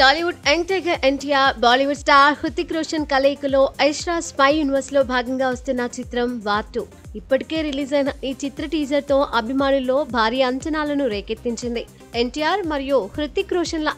Tollywood young tiger NTR, Bollywood star Hrithik Roshan కలయికలో ఐష్రా spy universe లో భాగంగా వస్తున్న చిత్రం వార్ 2 ఇప్పటికే రిలీజ్ అయిన ఈ చిత్ర టీజర్ తో అభిమానుల్లో భారీ అంచనాలను రేకెత్తించింది. ఎన్టీఆర్ మరియు హృతిక్ రోషన్ల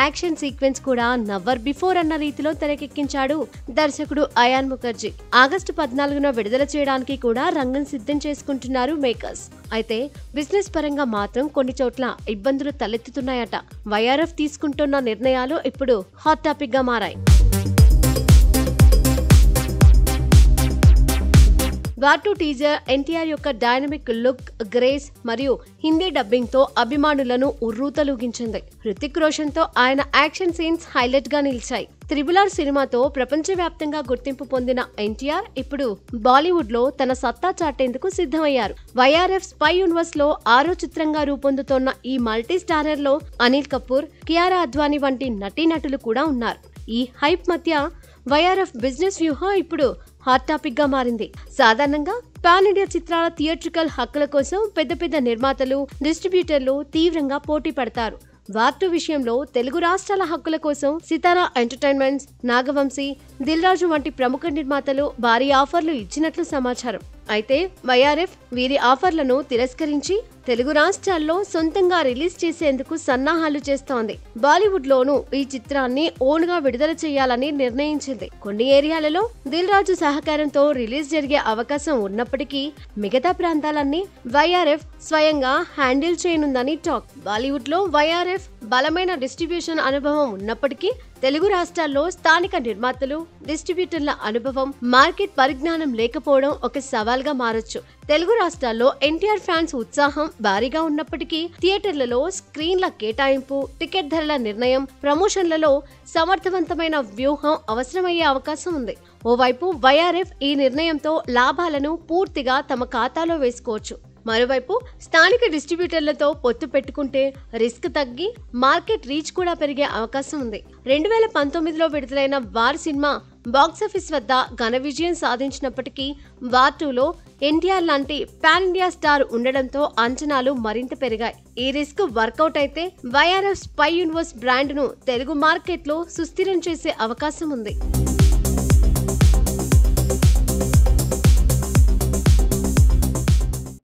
యాక్షన్ సీక్వెన్స్ కూడా నెవర్ బిఫోర్ అన్న రీతిలో తెరకెక్కించాడు దర్శకుడు అయాన్ ముఖర్జీ. ఆగస్టు 14న విడుదల చేయడానికి కూడా రంగం సిద్ధం చేసుకుంటున్నారు మేకర్స్. అయితే బిజినెస్ పరంగా మాత్రం కొన్ని చోట్ల ఇబ్బందులు తలెత్తుతున్నాయట. వైఆర్ఎఫ్ తీసుకుంటున్న నిర్ణయాలు ఇప్పుడు హాట్ టాపిక్ గా మారాయి. వార్ 2 టీజర్ ఎన్టీఆర్ యొక్క డైనమిక్ లుక్, గ్రేస్ మరియు హిందీ డబ్బింగ్ తో అభిమానులను ఉర్రూతలూగించింది. హృతిక్ రోషన్ తో ఆయన యాక్షన్ సీన్స్ హైలైట్ గా నిలిచాయి. త్రిబుల్ సినిమాతో ప్రపంచవ్యాప్తంగా గుర్తింపు పొందిన ఎన్టీఆర్ ఇప్పుడు బాలీవుడ్ లో తన సత్తా చాటేందుకు సిద్ధమయ్యారు. వైఆర్ఎఫ్ స్పై యూనివర్స్ లో 6వ చిత్రంగా రూపొందుతోన్న ఈ మల్టీ స్టారర్ లో అనిల్ కపూర్, కియారా అద్వానీ వంటి నటీనటులు కూడా ఉన్నారు. ఈ హైప్ మధ్య వైఆర్ఎఫ్ బిజినెస్ వ్యూహం ఇప్పుడు హాట్ టాపిక్ గా మారింది. సాధారణంగా పాన్ ఇండియా చిత్రాల థియేట్రికల్ హక్కుల కోసం పెద్ద నిర్మాతలు, డిస్ట్రిబ్యూటర్లు తీవ్రంగా పోటీ పడతారు. వార్ 2 విషయంలో తెలుగు రాష్ట్రాల హక్కుల కోసం సితారా ఎంటర్టైన్మెంట్స్, నాగవంశీ, దిల్ రాజు వంటి ప్రముఖ నిర్మాతలు భారీ ఆఫర్లు ఇచ్చినట్లు సమాచారం. అయితే వైఆర్ఎఫ్ వీరి ఆఫర్లను తిరస్కరించి తెలుగు రాష్ట్రాల్లో సొంతంగా రిలీజ్ చేసేందుకు సన్నాహాలు చేస్తోంది. బాలీవుడ్ లోనూ ఈ చిత్రాన్ని ఓన్ గా విడుదల చేయాలని నిర్ణయించింది. కొన్ని ఏరియాలలో దిల్ రాజు సహకారంతో రిలీజ్ జరిగే అవకాశం ఉన్నప్పటికీ మిగతా ప్రాంతాలన్నీ వైఆర్ఎఫ్ స్వయంగా హ్యాండిల్ చేయనుందని టాక్. బాలీవుడ్ లో వైఆర్ఎఫ్ బలమైన డిస్ట్రిబ్యూషన్ అనుభవం ఉన్నప్పటికీ తెలుగు రాష్ట్రాల్లో స్థానిక నిర్మాతలు, డిస్ట్రిబ్యూటర్ల అనుభవం, మార్కెట్ పరిజ్ఞానం లేకపోవడం ఒక సవాల్గా మారొచ్చు. తెలుగు రాష్ట్రాల్లో ఎన్టీఆర్ ఫ్యాన్స్ ఉత్సాహం భారీగా ఉన్నప్పటికీ థియేటర్లలో స్క్రీన్ల కేటాయింపు, టికెట్ ధరల నిర్ణయం, ప్రమోషన్లలో సమర్థవంతమైన వ్యూహం అవసరమయ్యే అవకాశం ఉంది. ఓవైపు వైఆర్ఎఫ్ ఈ నిర్ణయంతో లాభాలను పూర్తిగా తమ ఖాతాలో వేసుకోవచ్చు. మరోవైపు స్థానిక డిస్ట్రిబ్యూటర్లతో పొత్తు పెట్టుకుంటే రిస్క్ తగ్గి మార్కెట్ రీచ్ కూడా పెరిగే అవకాశం ఉంది. 2019లో విడుదలైన వార్ సినిమా బాక్సాఫీస్ వద్ద ఘన విజయం సాధించినప్పటికీ వార్ 2లో ఎన్టీఆర్ లాంటి పాన్ ఇండియా స్టార్ ఉండడంతో అంచనాలు మరింత పెరిగాయి. ఈ రిస్క్ వర్కౌట్ అయితే వైఆర్ఎఫ్ స్పై యూనివర్స్ బ్రాండ్ ను తెలుగు మార్కెట్లో సుస్థిరం చేసే అవకాశం ఉంది.